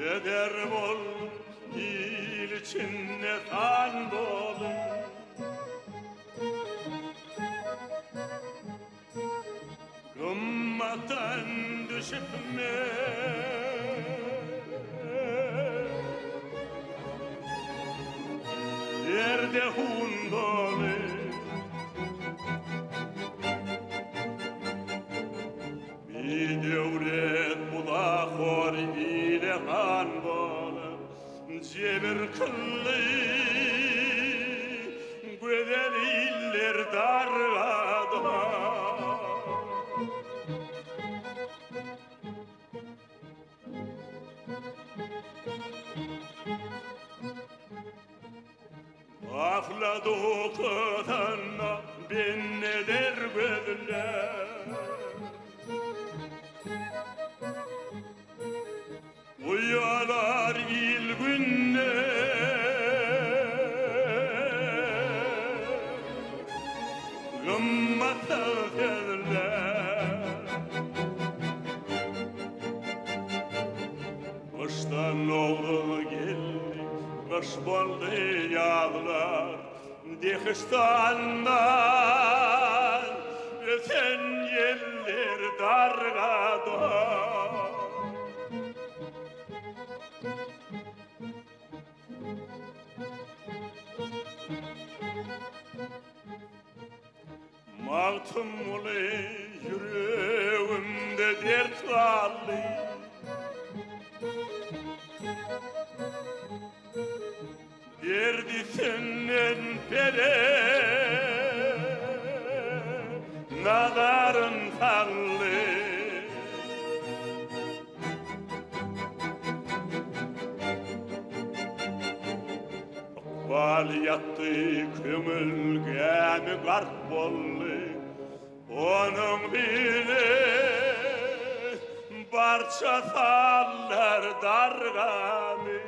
eder bol il içinde tan dolu gımmattan düşüp yerde hun dolu bir devlet bula hor ile kan bolu cebir kıllı güzel iller dargada Afladı okutanla ben ne der gözler Uyalar il günne Gımmata fezler Kıştan oğlu geldi Kış boldu yağlar Dehistandan öten yeller dargada Maltım ulu yüreğimde dert varlı Derdi senden pere Nazarın sallı Akval yattı kömülgemi garp bollu Onun bile barça sallar dargadı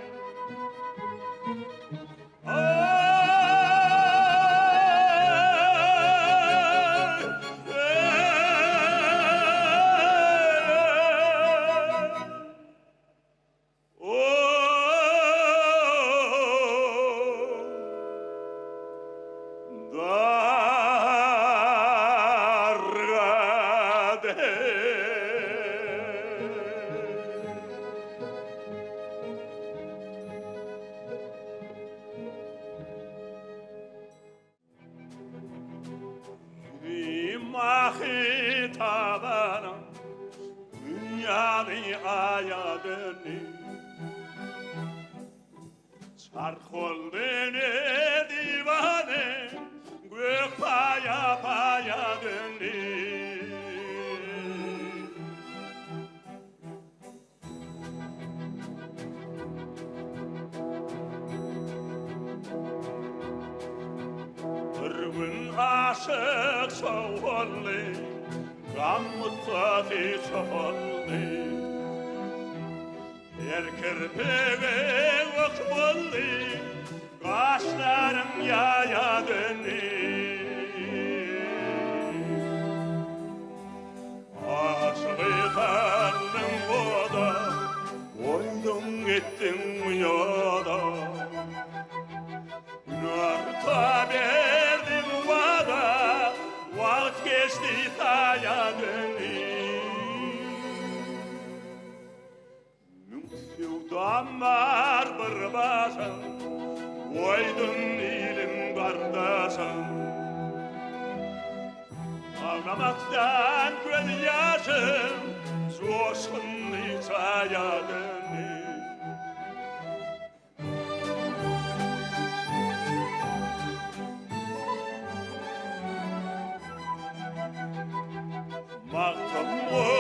Hitabana dünyayı aya döndü Çarkol beni divane gök paya paya döndü Bir gün aşık soğuldu Gam mutfafi çoğuldu Her kirpeğe ok buldu Kaşlarım yaya döndü Aşığı kaldım boda Oydum gittim yoda Günahta verdim vada Vazgeçti saya döndü Sevdamlar bir başa Oydun ilim kardeşim Ağlamaktan göz yaşım Coşkun saya döndü Baktım o